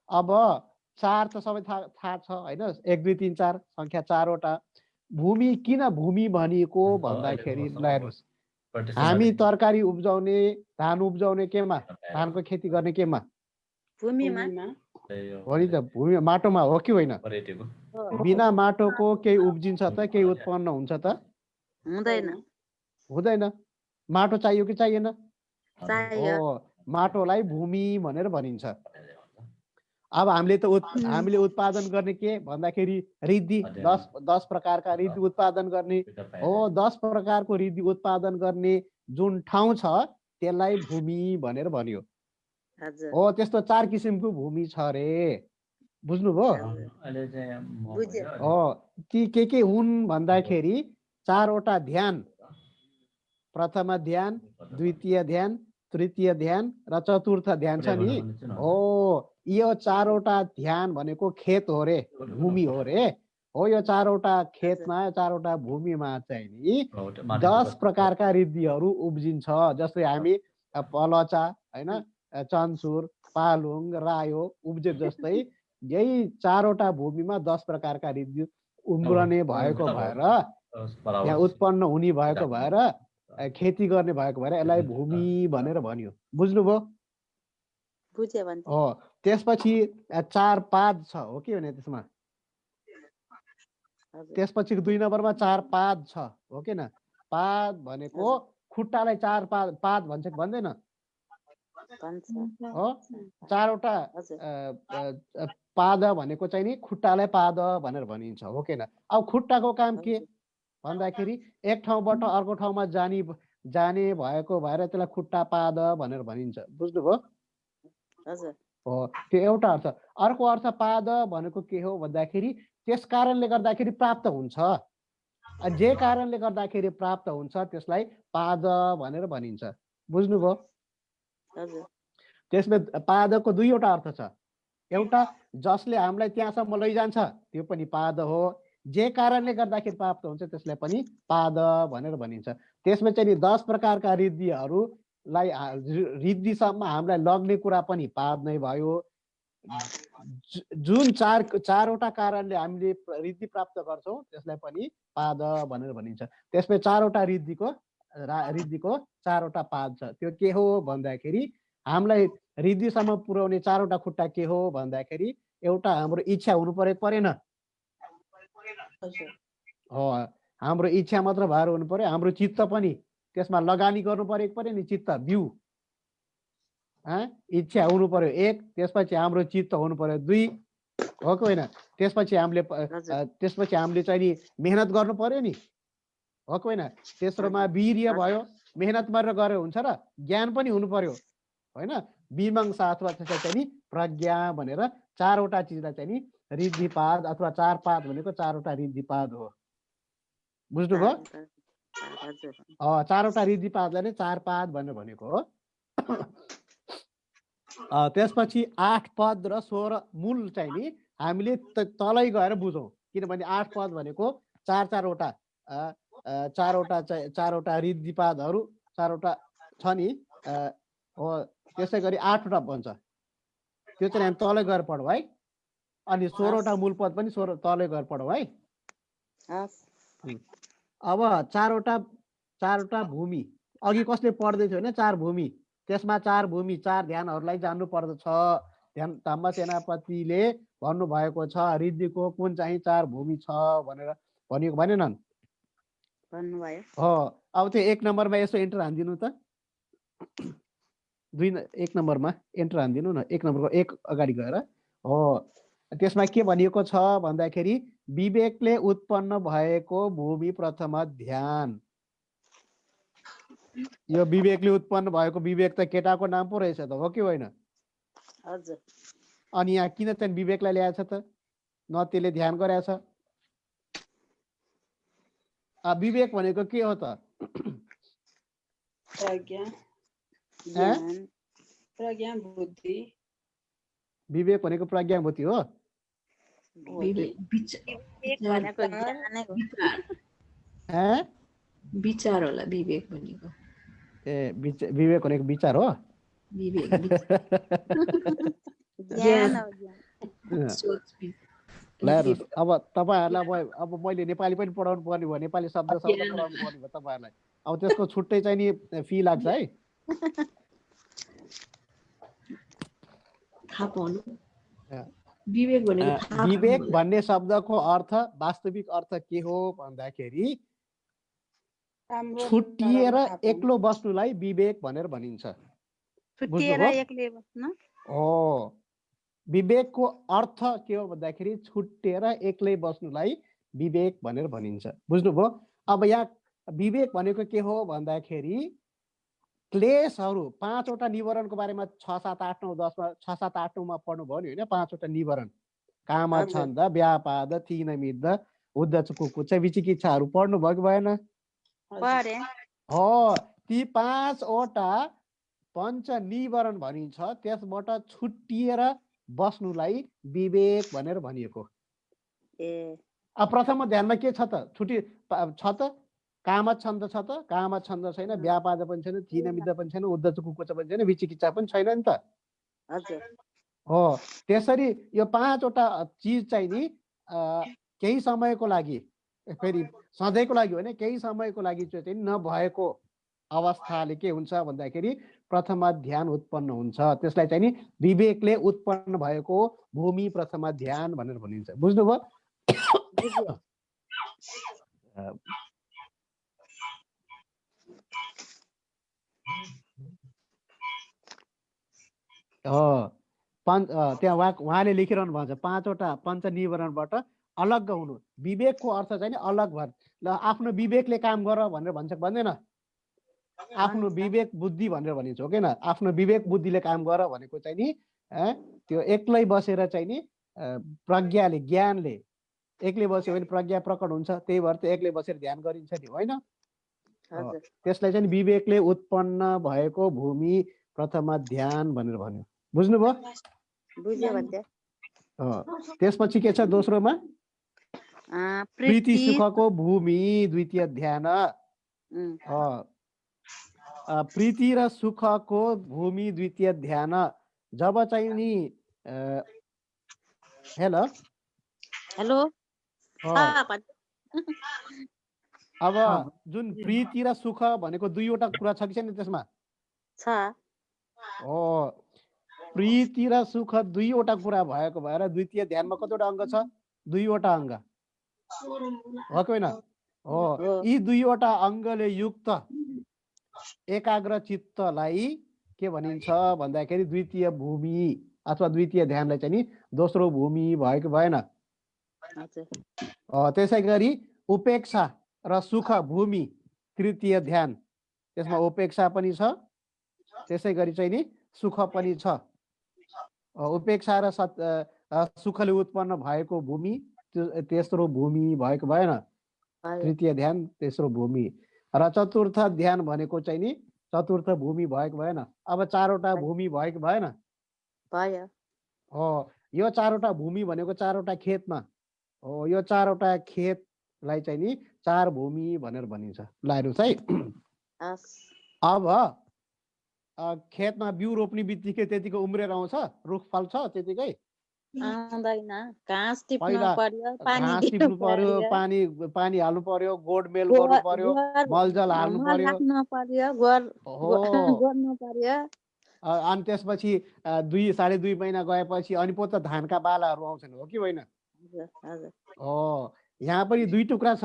अब 4 त सबै थाहा छ हैन? 1 2 3 4 संख्या 4 वटा। भूमि किन भूमि भनिएको भन्दाखेरि हेर्नुहोस्, हामी तरकारी उब्जाउने, धान उब्जाउने केमा? धानको खेती गर्ने केमा? भूमिमा हो नि त, भूमि माटोमा हो कि होइन? बिना माटोको केही उब्जिन्छ त, केही उत्पन्न हुन्छ त? हुँदैन। माटो चाहियो कि चाहिएन? माटोलाई भूमि भनेर भनिन्छ। अब हामीले उत्पादन गर्ने के भन्दाखेरि रिद्धि, 10 प्रकारका रिद्धि उत्पादन गर्ने हो। 10 प्रकारको रिद्धि उत्पादन गर्ने जुन ठाउँ छ त्यसलाई भूमि भनेर भनियो हो। त्यस्तो 4 किसिमको भूमि छ रे, बुझ्नुभयो? ती के हुन् भन्दाखेरि 4 वटा ध्यान, प्रथम ध्यान, द्वितीय ध्यान, तृतीय ध्यान र चतुर्थ ध्यान छ नि। यो 4 वटा ध्यान भनेको खेत हो रे, भूमि हो रे। हो, यो 4 वटा खेतमा, 4 वटा भूमिमा चाहिँ नि 10 प्रकारका रिद्धिहरू उब्जिन्छ। जस्तै हामी पलचा हैन, चन्सुर, पालुङ, रायो उब्जे जस्तै यही 4 वटा भूमिमा 10 प्रकारका रिद्धि उम्रने भएको भएर, यहाँ उत्पन्न हुने भएको भएर, खेती गर्ने भएको भएर यसलाई भूमि भनेर भनियो। बुझ्नुभयो? बुझे भन्थे। त्यसपछि 4 पाद छ, हो कि होइन? त्यसमा त्यसपछि 2 नम्बरमा 4 पाद छ, हो कि न? पाद भनेको खुट्टालाई 4 पाद भन्छ कि भन्दैन? हो, 4 वटा पाद भनेको चाहिँ नि खुट्टालाई पाद भनेर भनिन्छ, हो कि न? अब खुट्टाको काम के भन्दाखेरि एक ठाउँबाट अर्को ठाउँमा जाने भएको भएर त्यसलाई खुट्टा पाद भनेर भनिन्छ। बुझ्नुभयो? हो, त्यो एउटा अर्थ। अर्को अर्थ पाद भनेको के हो भन्दाखेरि त्यस कारणले गर्दाखेरि प्राप्त हुन्छ, जे कारणले गर्दाखेरि प्राप्त हुन्छ त्यसलाई पाद भनेर भनिन्छ। बुझ्नुभयो? त्यसमा पादको 2 वटा अर्थ छ। एउटा जसले हामीलाई त्यहाँसम्म लैजान्छ त्यो पनि पाद हो, जे कारणले गर्दाखेरि प्राप्त हुन्छ त्यसलाई पनि पाद भनेर भनिन्छ। त्यसमा चाहिँ नि 10 प्रकारका रिद्धिहरूलाई रिद्धिसम्म हामीलाई लग्ने कुरा पनि पाद नै भयो। जुन चारवटा कारणले हामीले रिद्धि प्राप्त गर्छौँ त्यसलाई पनि पाद भनेर भनिन्छ। त्यसमा चारवटा रिद्धिको चारवटा पाद छ। त्यो के हो भन्दाखेरि हामीलाई रिद्धिसम्म पुर्याउने चारवटा खुट्टा के हो भन्दाखेरि एउटा हाम्रो इच्छा हुनु परेन। हाम्रो इच्छा मात्र भएर हुनु पर्यो, हाम्रो चित्त पनि त्यसमा लगानी गर्नु पर्यो नि। चित्त बिउ इच्छा हुनु पर्यो 1, त्यसपछि हाम्रो चित्त हुनु पर्यो 2, हो कि होइन? त्यसपछि हामीले चाहिँ नि मेहनत गर्नु पर्यो नि, हो कि होइन? तेस्रोमा वीर्य भयो, मेहनत गरेर गरे हुन्छ र ज्ञान पनि हुनु पर्यो, होइन? विमंशा अथवा त्यसलाई चाहिँ नि प्रज्ञा भनेर चारवटा चिजलाई चाहिँ नि रिद्धिपाद अथवा चार पाद भनेको चारवटा रिद्धिपाद हो। बुझ्नुभयो? चारवटा रिद्धिपादलाई नै चार पाद भनेर भनेको हो। त्यसपछि 8 पद र 16 मूल चाहिँ नि हामीले तलै गएर बुझौँ, किनभने 8 पद भनेको चारवटा रिद्धिपादहरू चारवटा छ नि, हो। त्यसै गरी 8वटा बन्छ, त्यो चाहिँ हामी तलै गएर पढौँ है। अनि 16वटा मूल पद पनि तलै गएर पढौँ है। अब चारवटा भूमि अघि कसले पढ्दै थियो भने 4 भूमि, त्यसमा 4 भूमि 4 ध्यानहरूलाई जान्नु पर्दछ। धम्म सेनापतिले भन्नुभएको छ रिद्धिको कुन चाहिँ 4 भूमि छ भनेर भनेको भनेनन् भन्नुभयो। हो। अब त्यो 1 नम्बरमा यसो एन्टर हान्दिनु त। 1 नम्बरमा एन्टर हान्दिनु न, 1 नम्बरको 1 अगाडि गएर। हो, त्यसमा के भनिएको छ भन्दाखेरि विवेकले उत्पन्न भएको भूमि प्रथम ध्यान। यो विवेकले उत्पन्न भएको विवेक त केटाको नाम पो रहेछ त, हो कि होइन? हजुर। अनि यहाँ किन चाहिँ विवेकलाई ल्याएछ त? न त्यसले ध्यान गरेछ। विवेक भनेको के हो त? प्रज्ञा बुद्धि। विवेक भनेको प्रज्ञा बुद्धि हो। विचार होला विवेक भनेको। विवेक भनेको विचार हो। अब तपाईँहरूलाई अब मैले नेपाली पनि पढाउनु पर्ने भयो, नेपाली शब्द पढाउनु पर्ने भयो तपाईँहरूलाई। अब त्यसको छुट्टै चाहिँ नि फी लाग्छ है। विवेक भन्ने शब्दको अर्थ वास्तविक अर्थ के हो भन्दाखेरि छुट्टिएर एक्लो बस्नुलाई विवेक भनेर भनिन्छ। हो, विवेकको अर्थ के हो भन्दाखेरि छुट्टिएर एक्लै बस्नुलाई विवेक भनेर भनिन्छ। बुझ्नुभयो? अब यहाँ विवेक भनेको के हो भन्दाखेरि क्लेशहरू 5वटा निवारणको बारेमा 6, 7, 8, 9, 10 मा 6, 7, 8, 9 मा पढ्नुभयो नि, होइन? 5वटा निवारण काम छन्द व्यापाद तीन मिद्द उद्धच कुकुच्च विचिकित्साहरू पढ्नुभयो कि भएन? हो, ती 5वटा पञ्च निवारण भनिन्छ। त्यसबाट छुट्टिएर बस्नुलाई विवेक भनेर भनिएको। अब प्रथम ध्यानमा के छ त? छुट्टी छ त? काम छन्द छ त? काम छन्द छैन, व्यापाद पनि छैन, तीन मिद्द पनि छैन, उद्धच कुकुच्च पनि छैन, विचिकित्सा पनि छैन नि त। हो, त्यसरी यो 5वटा चिज चाहिँ नि केही समयको लागि, फेरि सधैँको लागि होइन, केही समयको लागि चाहिँ नभएको अवस्थाले के हुन्छ भन्दाखेरि प्रथम ध्यान उत्पन्न हुन्छ। त्यसलाई चाहिँ नि विवेकले उत्पन्न भएको भूमि प्रथम ध्यान भनेर भनिन्छ। बुझ्नुभयो? त्यहाँ उहाँले लेखिरहनु भएको छ 5वटा पञ्च निवारणबाट अलग हुनु। विवेकको अर्थ चाहिँ नि अलग भएर ल आफ्नो विवेकले काम गर भनेर भन्छ भन्दैन? आफ्नो विवेक बुद्धि भनेर भनिन्छ, हो कि न? आफ्नो विवेक बुद्धिले काम गर भनेको चाहिँ नि त्यो एक्लै बसेर चाहिँ नि प्रज्ञाले ज्ञानले एक्लै बस्यो भने प्रज्ञा प्रकट हुन्छ। त्यही भएर त एक्लै बसेर ध्यान गरिन्छ नि, होइन? त्यसलाई चाहिँ विवेकले उत्पन्न भएको भूमि प्रथम ध्यान भनेर भन्यो। बुझ्नुभयो? त्यसपछि के छ दोस्रोमा? प्रीति सुखको भूमि द्वितीय ध्यान। प्रीति र सुखको भूमि द्वितीय ध्यान जब चाहिँ नि हेलो हेलो अब जुन प्रीति र सुख भनेको दुईवटा कुरा छ कि छैन त्यसमा छ प्रीति र सुख दुईवटा कुरा भएको भएर द्वितीय ध्यानमा कतिवटा अङ्ग छ दुईवटा अङ्ग हो कि होइन हो यी दुईवटा अङ्गले युक्त एकाग्र चित्तलाई के भनिन्छ भन्दाखेरि द्वितीय भूमि अथवा द्वितीय ध्यानलाई चाहिँ नि दोस्रो भूमि भएको भएन त्यसै गरी उपेक्षा र सुख भूमि तृतीय ध्यान त्यसमा उपेक्षा पनि छ त्यसै गरी चाहिँ नि सुख पनि छ उपेक्षा र सुखले उत्पन्न भएको भूमि तेस्रो भूमि भएको भएन तृतीय ध्यान तेस्रो भूमि र चतुर्थ ध्यान भनेको चाहिँ नि चतुर्थ भूमि भएको भएन अब चारवटा भूमि भएको भएन हो यो चारवटा भूमि भनेको चारवटा खेतमा हो यो चारवटा खेतलाई चाहिँ नि चार भूमि भनेर भनिन्छ ल हेर्नुहोस् है अब खेतमा बिउ रोप्ने बित्तिकै त्यतिकै उम्रेर आउँछ रुख फल्छ त्यतिकै घाँस पहिला घाँस टिप्नु पर्यो पानी हाल्नु पर्यो गोडमेल गर्नु पर्यो मलजल हाल्नु पर्यो अनि त्यसपछि 2-2.5 महिना गएपछि अनि पो त धानका बालाहरू आउँछन् हो कि होइन यहाँ पनि दुई टुक्रा छ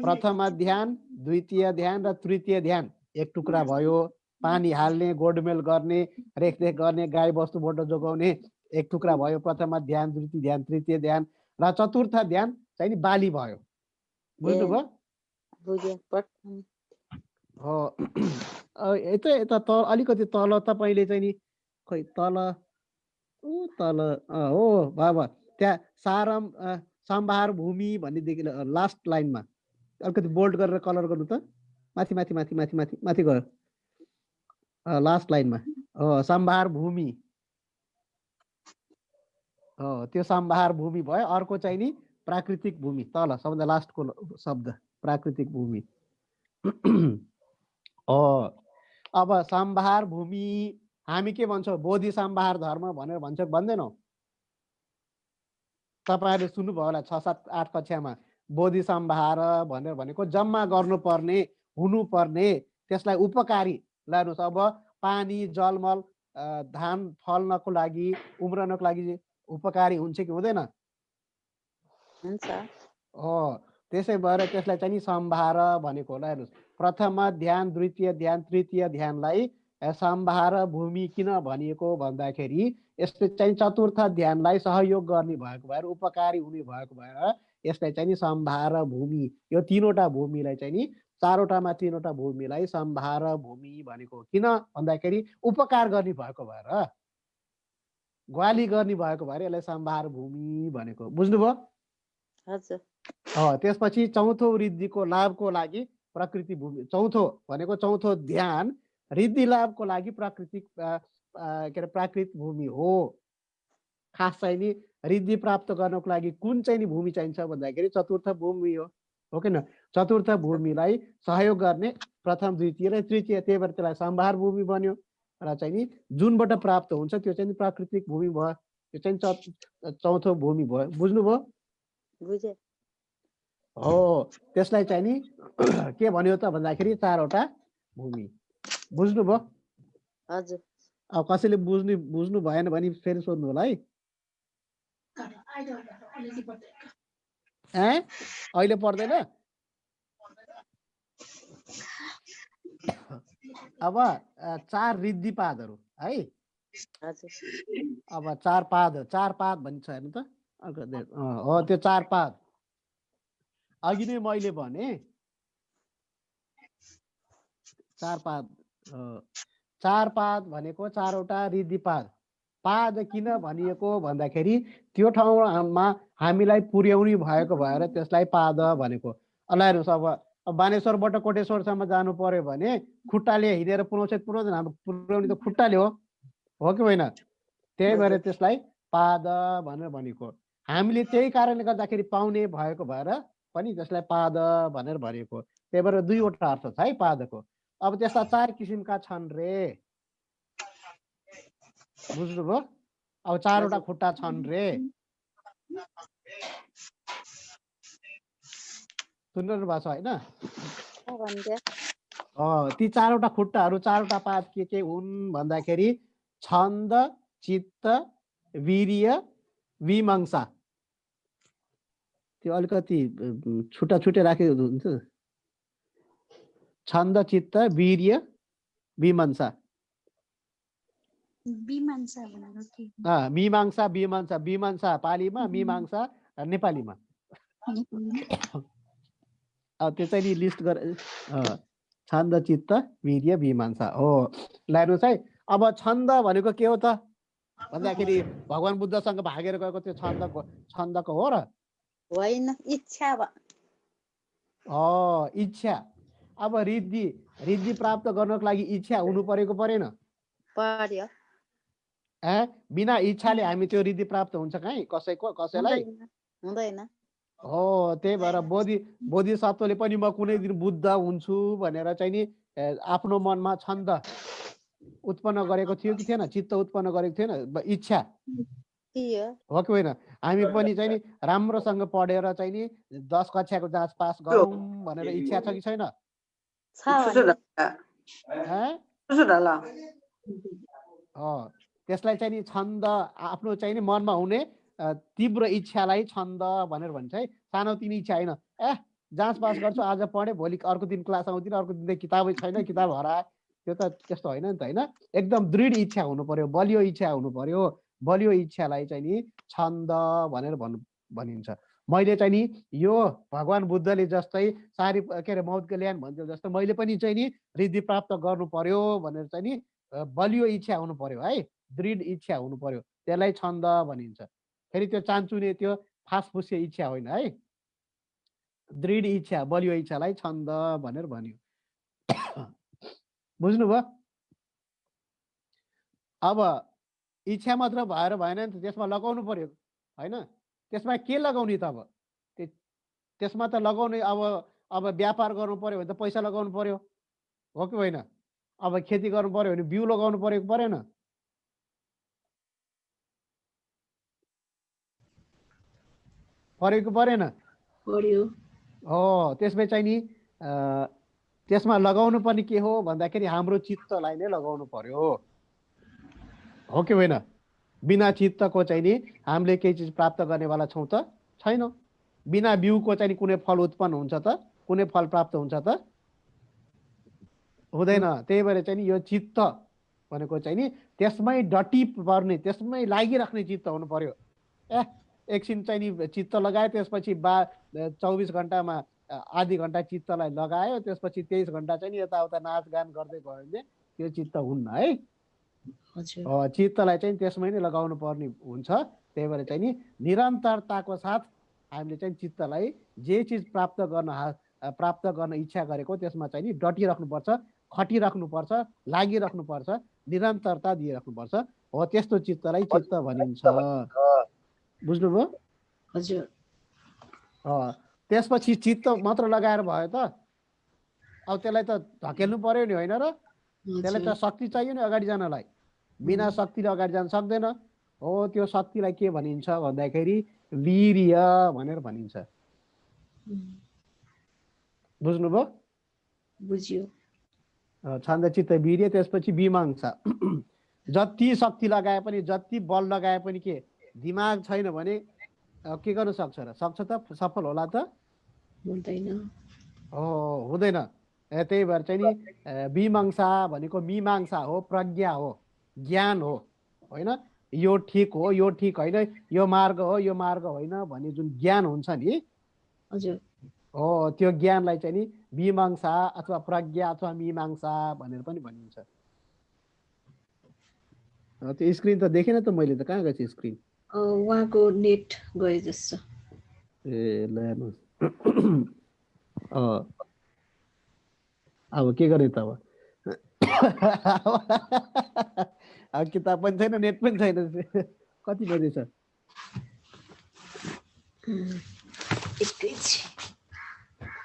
प्रथम ध्यान द्वितीय ध्यान र तृतीय ध्यान एक टुक्रा भयो पानी हाल्ने गोडमेल गर्ने रेखदेख गर्ने गाई बस्तुबाट जोगाउने एक टुक्रा भयो प्रथम ध्यान द्वितीय ध्यान तृतीय ध्यान र चतुर्थ ध्यान चाहिँ नि बाली भयो बुझ्नुभयो हो यता अलिकति तल तपाईँले चाहिँ नि खै तल हो बाबा त्यहाँ सम्भार भूमि भन्नेदेखि लास्ट लाइनमा अलिकति बोल्ड गरेर कलर गर्नु त माथि माथि माथि माथि माथि माथि गयो लास्ट लाइनमा हो सम्भार भूमि हो त्यो सम्भार भूमि भयो अर्को चाहिँ नि प्राकृतिक भूमि तल सबभन्दा लास्टको शब्द प्राकृतिक भूमि अब सम्भार भूमि हामी के भन्छौँ बोधि सम्भार धर्म भनेर भन्छ भन्दैनौ तपाईहरुले सुन्नुभयो होला 6, 7, 8 कक्षामा बोधि सम्भार भनेर भनेको जम्मा गर्नुपर्ने हुनुपर्ने त्यसलाई उपकारी लानुस् अब पानी जलमल धान फल्नको लागि उम्रनको लागि उपकारी हुन्छ कि हुँदैन हुन्छ त्यसै भएर त्यसलाई चाहिँ नि सम्भार भनेको होला हेर्नुस् प्रथम ध्यान द्वितीय ध्यान तृतीय ध्यानलाई सम्भार भूमि किन भनिएको भन्दाखेरि यसले चाहिँ चतुर्थ ध्यानलाई सहयोग गर्ने भएको भएर उपकारी हुने भएको भएर यसलाई चाहिँ नि सम्भार भूमि यो तीनवटा भूमिलाई चाहिँ नि चारवटामा तीनवटा भूमिलाई सम्भार भूमि भनेको किन भन्दाखेरि उपकार गर्ने भएको भएर ग्वाली गर्ने भएको भएर यसलाई सम्भार भूमि भनेको बुझ्नुभयो हजुर त्यसपछि चौथो वृद्धिको लाभको लागि प्रकृति भूमि चौथो भनेको चौथो ध्यान रिद्धि लाभको लागि प्राकृतिक के अरे प्राकृत भूमि हो खास चाहिँ नि रिद्धि प्राप्त गर्नको लागि कुन चाहिँ नि भूमि चाहिन्छ भन्दाखेरि चतुर्थ भूमि हो किन चतुर्थ भूमिलाई सहयोग गर्ने प्रथम द्वितीय र तृतीय त्यही भएर त्यसलाई सम्भार भूमि बन्यो र चाहिँ नि जुनबाट प्राप्त हुन्छ त्यो चाहिँ प्राकृतिक भूमि भयो त्यो चाहिँ चौथो भूमि भयो बुझ्नुभयो बुझे हो त्यसलाई चाहिँ नि के भन्यो त भन्दाखेरि चारवटा भूमि बुझ्नुभयो हजुर अब कसैले बुझ्नु भएन भने फेरि सोध्नु होला है अहिले पर्दैन अब चार रिद्धिपादहरू है अब चार पाद भन्छ हेर्नु त हो त्यो चार पाद अघि नै मैले भने चार पाद भनेको चारवटा रिद्धिपाद पाद किन भनिएको भन्दाखेरि त्यो ठाउँमा हामीलाई पुर्याउने भएको भएर त्यसलाई पाद भनेको अल्लाह हेर्नुहोस् अब बानेश्वरबाट कोटेश्वरसम्म जानु पर्यो भने खुट्टाले हिँडेर पुर्याउँदैन हाम्रो पुर्याउने त खुट्टाले हो कि होइन त्यही भएर त्यसलाई पाद भनेर भनेको हामीले त्यही कारणले गर्दाखेरि पाउने भएको भएर पनि त्यसलाई पाद भनेर भनिएको। त्यही भएर दुईवटा अर्थ छ है पादको। अब त्यस्ता 4 किसिमका छन् रे, बुझ्नुभयो? अब 4वटा खुट्टा छन् रे, सुन्नु भएको छ होइन? ती 4वटा खुट्टाहरू 4वटा पाद के हुन् भन्दाखेरि छन्द, चित्त, वीर्य, विमंसा। त्यो अलिकति छुट्टा छुट्टै राखेको हुन्छ। छन्द, चित्त, वीर्य, विमंसा। मीमांसा, विमंसा। विमंसा पालीमा, मीमांसा नेपालीमा। त्यो चाहिँ लिस्ट गर। छन्द, चित्त, वीर्य, विमंसा हो। लानुहोस् है। अब छन्द भनेको के हो त भन्दाखेरि भगवान बुद्धसँग भागेर गएको त्यो छन्दको हो र होइन, इच्छा। इच्छा। अब रिद्धि प्राप्त गर्नको लागि इच्छा हुनु परेको परेन? पर्यो। बिना इच्छाले हामी त्यो रिद्धि प्राप्त हुन्छ कहीँ कसैलाई? हुँदैन। हो, त्यही भएर बोधिसत्वले पनि म कुनै दिन बुद्ध हुन्छु भनेर चाहिँ नि आफ्नो मनमा छन्द उत्पन्न गरेको थियो कि थिएन? चित्त उत्पन्न गरेको थिएन? इच्छा हो कि होइन? हामी पनि चाहिँ नि राम्रोसँग पढेर चाहिँ नि 10 कक्षाको जाँच पास गरौँ भनेर इच्छा छ कि छैन? त्यसलाई चाहिँ नि छन्द, आफ्नो चाहिँ नि मनमा हुने तीव्र इच्छालाई छन्द भनेर भन्छ है। सानोतिनो इच्छा होइन। जाँच पास गर्छु, आज पढेँ, भोलि अर्को दिन क्लास आउँदिनँ, अर्को दिन किताबै छैन, किताब हराए, त्यो त त्यस्तो होइन नि त होइन। एकदम दृढ इच्छा हुनु पर्यो, बलियो इच्छा हुनु पर्यो। बलियो इच्छालाई चाहिँ नि छन्द भनेर भनिन्छ। मैले चाहिँ नि यो भगवान बुद्धले जस्तै मौत कल्याण भन्थ्यो जस्तो मैले पनि चाहिँ नि रिद्धि प्राप्त गर्नु पर्यो भनेर चाहिँ नि बलियो इच्छा हुनु पर्यो है, दृढ इच्छा हुनु पर्यो, त्यसलाई छन्द भनिन्छ। फेरि त्यो चान्चुने त्यो फासफुसे इच्छा होइन है, दृढ इच्छा, बलियो इच्छालाई छन्द भनेर भनियो। बुझ्नुभयो? अब इच्छा मात्र भएर भएन नि त, त्यसमा लगाउनु पर्यो होइन? त्यसमा के लगाउने त? अब त्यसमा त लगाउने अब व्यापार गर्नु पर्यो भने त पैसा लगाउनु पर्यो हो कि होइन? अब खेती गर्नु पर्यो भने बिउ लगाउनु पर्यो कि परेन? परेको परेन? पर्यो। हो, त्यसमै चाहिँ नि त्यसमा लगाउनु पर्ने के हो भन्दाखेरि हाम्रो चित्तलाई नै लगाउनु पर्यो हो कि होइन? बिना चित्तको चाहिँ नि हामीले केही चिज प्राप्त गर्नेवाला छौँ त छैन। बिना बिउको चाहिँ नि कुनै फल उत्पन्न हुन्छ त? कुनै फल प्राप्त हुन्छ त? हुँदैन। त्यही भएर चाहिँ नि यो चित्त भनेको चाहिँ नि त्यसमै डटी पर्ने, त्यसमै लागिराख्ने चित्त हुनु पर्यो। एकछिन चाहिँ नि चित्त लगायो, त्यसपछि 24 घन्टामा आधी घन्टा चित्तलाई लगायो, त्यसपछि 23 घन्टा चाहिँ नि यताउता नाचगान गर्दै गयो भने त्यो चित्त हुन्न है। चित्तलाई चाहिँ त्यसमै नै लगाउनु पर्ने हुन्छ। त्यही भएर चाहिँ नि निरन्तरताको साथ हामीले चाहिँ चित्तलाई जे चिज प्राप्त गर्न इच्छा गरेको त्यसमा चाहिँ नि डटिराख्नुपर्छ, खटिराख्नुपर्छ, लागिराख्नुपर्छ, निरन्तरता दिइराख्नुपर्छ। हो, त्यस्तो चित्तलाई चित्त भनिन्छ। बुझ्नुभयो? हजुर। त्यसपछि चित्त मात्र लगाएर भयो त? अब त्यसलाई त धकेल्नु पर्यो नि होइन र? त्यसलाई त शक्ति चाहियो नि अगाडि जानलाई। बिना शक्तिले अगाडि जान सक्दैन। हो, त्यो शक्तिलाई के भनिन्छ भन्दाखेरि वीर्य भनेर भनिन्छ। बुझ्नुभयो? बुझ्यो। छन्द, चित्त, वीर्य, त्यसपछि विमंसा। जति शक्ति लगाए पनि, जति बल लगाए पनि के दिमाग छैन भने के गर्न सक्छ र? सक्छ त? सफल होला त? हुँदैन। हुँदैन। त्यही भएर चाहिँ नि विमंसा भनेको मीमांसा हो, प्रज्ञा हो, ज्ञान हो होइन? यो ठिक हो, यो ठिक होइन, यो मार्ग हो, यो मार्ग होइन भन्ने जुन ज्ञान हुन्छ नि, हजुर, हो, त्यो ज्ञानलाई चाहिँ नि विमंसा अथवा प्रज्ञा अथवा मीमांसा भनेर पनि भनिन्छ। त्यो स्क्रिन त देखेन त मैले त, कहाँ गएछ स्क्रिन? उहाँको नेट गए जस्तो। ए ल हेर्नुहोस्। अब के गर्ने त? अब किताब पनि छैन, नेट पनि छैन। कति बजे छ?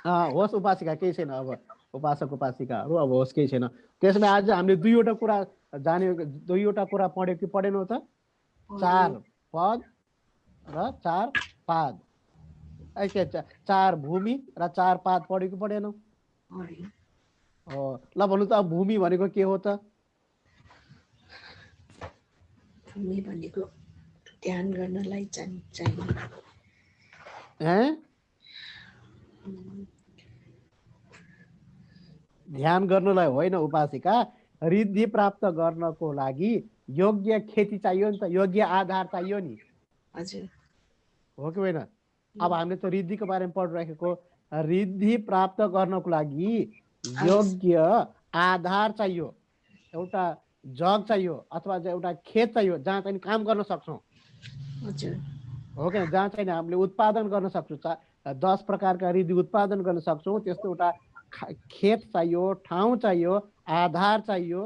होस् उपासिका केही छैन। अब उपासक उपासिकाहरू अब होस् केही छैन। त्यसमा आज हामीले दुईवटा कुरा जान्यो, दुईवटा कुरा पढ्यो कि पढेनौँ त? 4 पद र 4 पाद, 4 भूमि र 4 पाद पढ्यो कि पढेनौँ? हो, ल भन्नु त अब भूमि भनेको के हो त? भूमि भनेको ध्यान गर्नलाई चाहिने ध्यान गर्नलाई होइन उपासिका, रिद्धि प्राप्त गर्नको लागि योग्य खेती चाहियो नि त, योग्य आधार चाहियो नि। हजुर हो कि होइन? अब हामीले त रिद्धिको बारेमा पढिराखेको, रिद्धि प्राप्त गर्नको लागि योग्य आधार चाहियो, एउटा जग चाहियो अथवा एउटा खेत चाहियो जहाँ चाहिँ काम गर्न सक्छौँ। हजुर हो कि जहाँ चाहिँ हामीले उत्पादन गर्न सक्छौँ, 10 प्रकारका रिद्धि उत्पादन गर्न सक्छौँ। त्यस्तो एउटा खेत चाहियो, ठाउँ चाहियो, आधार चाहियो।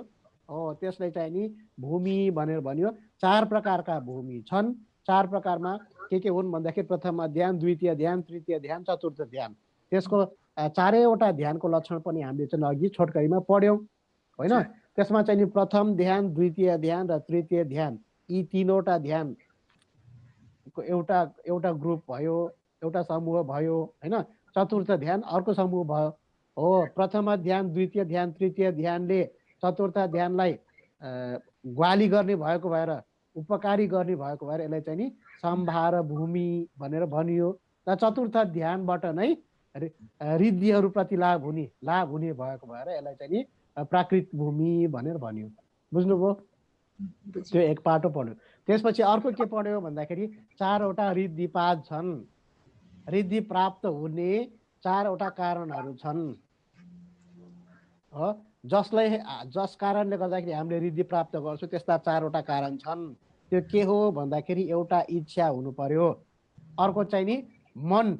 हो, त्यसलाई चाहिँ नि भूमि भनेर भन्यो। 4 प्रकारका भूमि छन्। 4 प्रकारमा के हुन् भन्दाखेरि प्रथम ध्यान, द्वितीय ध्यान, तृतीय ध्यान, चतुर्थ ध्यान। त्यसको चारैवटा ध्यानको लक्षण पनि हामीले चाहिँ अघि छोटकरीमा पढ्यौँ होइन? त्यसमा चाहिँ नि प्रथम ध्यान, द्वितीय ध्यान र तृतीय ध्यान, यी तीनवटा ध्यान एउटा ग्रुप भयो, एउटा समूह भयो होइन? चतुर्थ ध्यान अर्को समूह भयो। हो, प्रथम ध्यान, द्वितीय ध्यान, तृतीय ध्यानले चतुर्थ ध्यानलाई ग्वाली गर्ने भएको भएर, उपकारी गर्ने भएको भएर यसलाई चाहिँ नि सम्भार भूमि भनेर भनियो। र चतुर्थ ध्यानबाट नै रिद्धिहरूप्रति लाभ हुने भएको भएर यसलाई चाहिँ नि प्राकृत भूमि भनेर भनियो। बुझ्नुभयो? त्यो एक पाटो पढ्यो। त्यसपछि अर्को के पढ्यो भन्दाखेरि 4वटा रिद्धिपाद छन्। रिद्धि प्राप्त हुने 4वटा कारणहरू छन्। हो, जस कारणले गर्दाखेरि हामीले रिद्धि प्राप्त गर्छौँ त्यस्ता 4वटा कारण छन्। त्यो के हो भन्दाखेरि एउटा इच्छा हुनु पर्यो, अर्को चाहिँ नि मन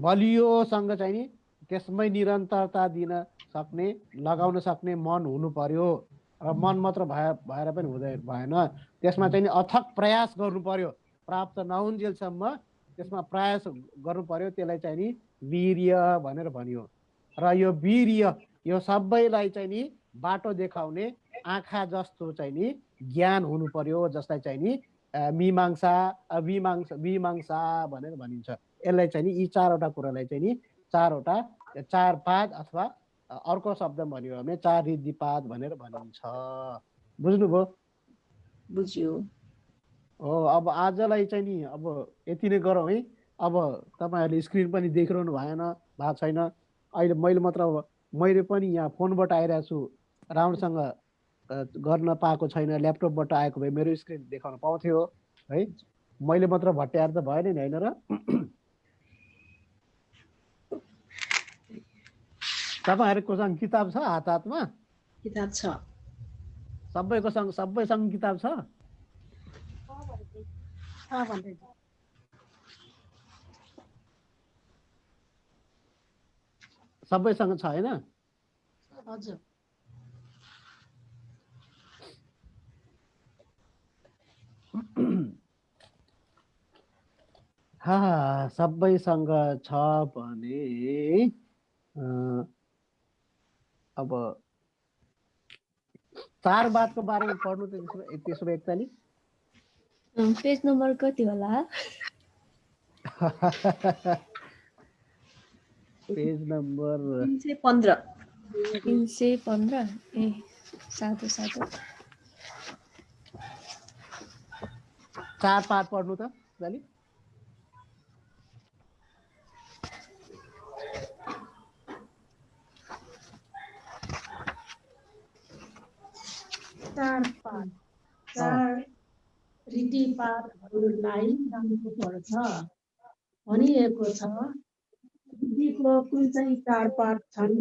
बलियोसँग चाहिँ नि त्यसमै निरन्तरता दिन सक्ने, लगाउन सक्ने मन हुनु पर्यो। र मन मात्र भएर पनि भएन, त्यसमा चाहिँ नि अथक प्रयास गर्नु पर्यो। प्राप्त नहुन्जेलसम्म त्यसमा प्रयास गर्नु पर्यो। त्यसलाई चाहिँ नि वीर्य भनेर भनियो। र यो वीर्य, यो सबैलाई चाहिँ नि बाटो देखाउने आँखा जस्तो चाहिँ नि ज्ञान हुनु पर्यो, जसलाई चाहिँ नि मीमांसा भनेर भनिन्छ। यसलाई चाहिँ नि यी 4वटा कुरालाई चाहिँ नि 4 पाद अथवा अर्को शब्द भन्यो भने 4 रिद्धिपाद भनेर भनिन्छ। बुझ्नुभयो? बुझ्यो। हो, अब आजलाई चाहिँ नि अब यति नै गरौँ है। अब तपाईँहरूले स्क्रिन पनि देखिरहनु भएको छैन। अहिले मैले पनि यहाँ फोनबाट आइरहेको छु, राम्रोसँग गर्न पाएको छैन। ल्यापटपबाट आएको भए मेरो स्क्रिन देखाउन पाउँथ्यो है। मैले मात्र भट्याएर त भएन नि, होइन र? तपाईँहरूकोसँग किताब छ हातमा? किताब छ, सबैसँग किताब छ? सबैसँग छ होइन? हजुर सबैसँग छ भने अब 4 बातको बारेमा पढ्नु त त्यसो भए एकताली पेज नम्बर कति होला? पेज नम्बर 315 ए सातो 4 पाठ पढ्नु त दाली। चार रिद्धिपादहरूलाई जान्नुपर्छ भनिएको छ। रिद्धिको कुन चाहिँ 4 पाठ छन्?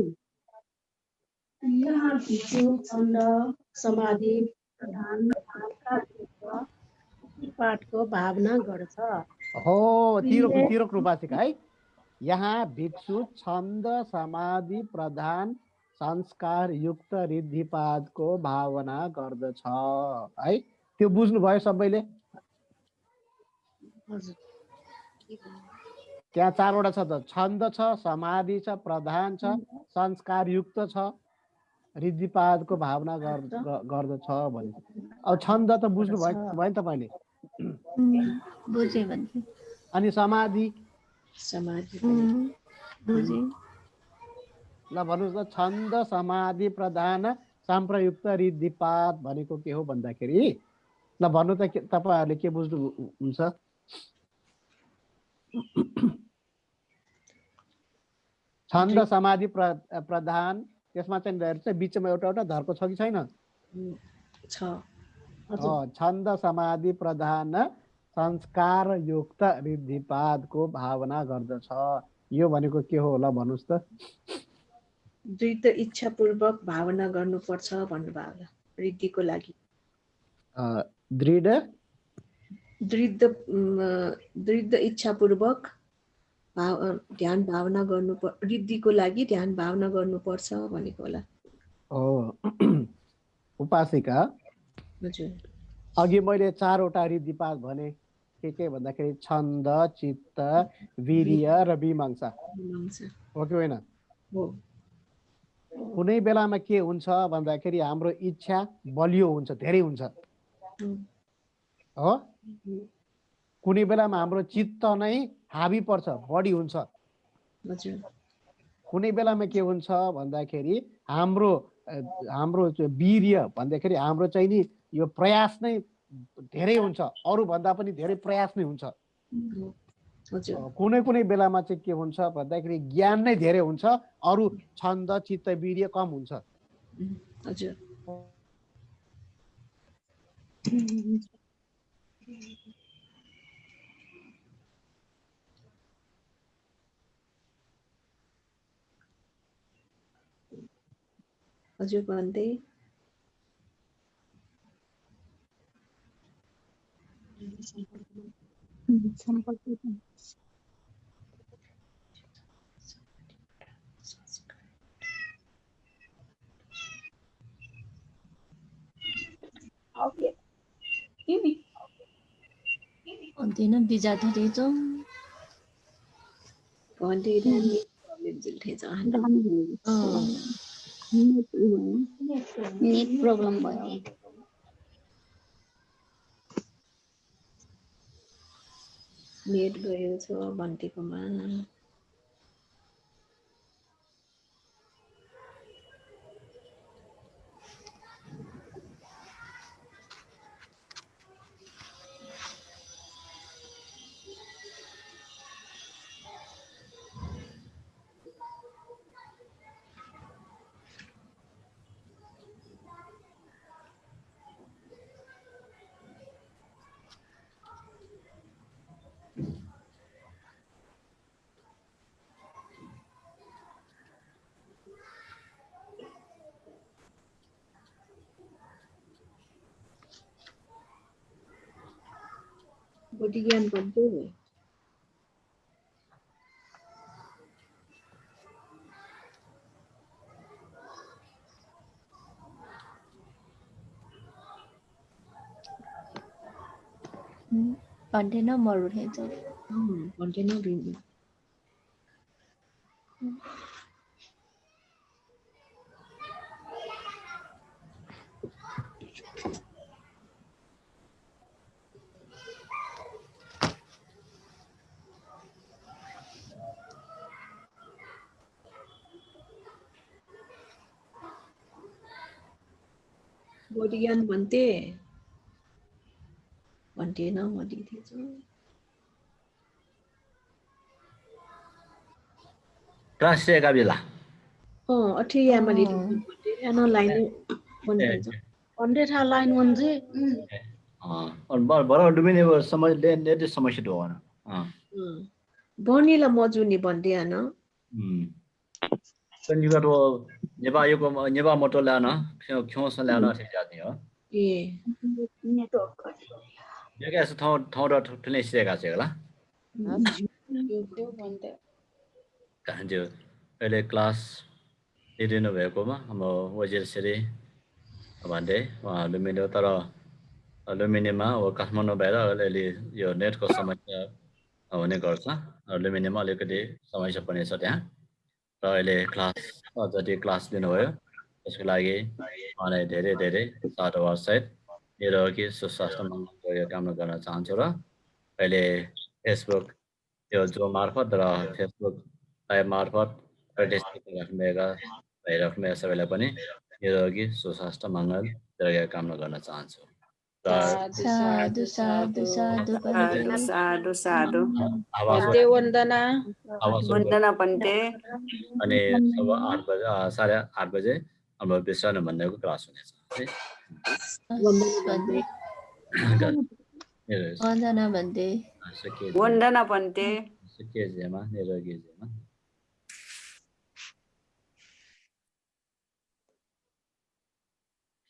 यहाँ भिक्षु, छन्द, समाधि, प्रधान पाठको भावना गर्छ। हो, तिरो कृपासिका है। यहाँ भिक्षु, छन्द, समाधि, प्रधान, संस्कार युक्त रिद्धिपादको भावना गर्दछ है। त्यो बुझ्नुभयो सबैले? त्यहाँ 4 वटा छ त छन्द छ समाधि छ प्रधान छ संस्कारयुक्त छ रिद्धिपादको भावना गर्दछ भने अब छन्द त बुझ्नु भयो नि तपाईले बुझे भन्थे अनि समाधि बुझे ल भन्नुस् त छन्द समाधि प्रधान संप्रयुक्त रिद्धिपाद भनेको के हो भन्दाखेरि ल भन्नु त तपाईहरुले के बुझ्नु हुन्छ छन्द समाधि प्रधान त्यसमा चाहिँ बीचमा एउटा धर्को छ कि छैन छ छन्द समाधि प्रधान संस्कार युक्त रिद्धिपादको भावना गर्दछ यो भनेको के हो होला भन्नुस् त दृढ इच्छापूर्वक भावना गर्नुपर्छ भन्नुभयो रिद्धिको लागि दृढ इच्छापूर्वक ध्यान भावना गर्नु रिद्धिको लागि ध्यान भावना गर्नुपर्छ भनेको होला उपासिका हजुर अघि मैले 4 वटा रिद्धिपाद भने के भन्दाखेरि छन्द चित्त वीर्य र विमंशा हो कि होइन कुनै बेलामा के हुन्छ भन्दाखेरि हाम्रो इच्छा बलियो हुन्छ धेरै हुन्छ हो कुनै बेलामा हाम्रो चित्त नै हावी पर्छ बढी हुन्छ कुनै बेलामा के हुन्छ भन्दाखेरि हाम्रो वीर्य भन्दाखेरि हाम्रो चाहिँ नि यो प्रयास नै धेरै हुन्छ अरु भन्दा पनि धेरै प्रयास नै हुन्छ कुनै बेलामा चाहिँ के हुन्छ भन्दाखेरि ज्ञान नै धेरै हुन्छ अरु छन्द चित्त वीर्य कम हुन्छ हजुर हजुर भन्दै अन्तिम बिजाधरी जो भन्दै नेट प्रब्लम भयो नेट गयो छ भन्टेकोमा बुद्धि ज्ञान भन्दै भन्दैन मरु रहेछ भन्दैन बिन्दु बुद्धि ज्ञान भन्दैन म दिदी छु क्लास का बेला अठियामा दिदी भन्दैन लाइन भन्नुहुन्छ भन्दै था लाइन 1 जे बराबर डुबिने समस्या नेट समस्या हो न बनिला मजुनी भन्दैन तनिको नेबा मोटो लान ख्योस लान ठिक जाति हो ए नेटवर्क यो के ठाउँ र ठुलै सिकेका छ होला कान्जो अहिले क्लास लिदिनु भएकोमा अब वजिर श्री भन्दै उहाँहरूले मिल्यो तर लुम्बिनीमा अब काठमाडौँ भएर अहिले यो नेटको समस्या हुने गर्छ अरूले मिनिमम अलिकति समस्या पनि छ त्यहाँ र अहिले क्लास जति क्लास दिनुभयो त्यसको लागि मलाई धेरै धेरै साधुवाद सहित निरोगी सुस्वास्थ्य मङ्गलको कामना गर्न चाहन्छु र अहिले फेसबुक यो जो मार्फत र फेसबुक लाइभ मार्फत भइराख्नुभएका सबैलाई पनि निरोगी सुस्वास्थ्य मङ्गल दिर्घायु कामना गर्न चाहन्छु साधु साधु साधु साधु साधु साधु भन्ते वन्दना वन्दना भन्ते अनि अब 8 बजे 8:30 बजे हाम्रो विश्राम भन्नेको क्लास हुनेछ है वन्दना भन्ते वन्दना भन्ते सुकेजेमा निरोगीजेमा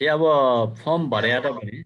अब फर्म भरे पनि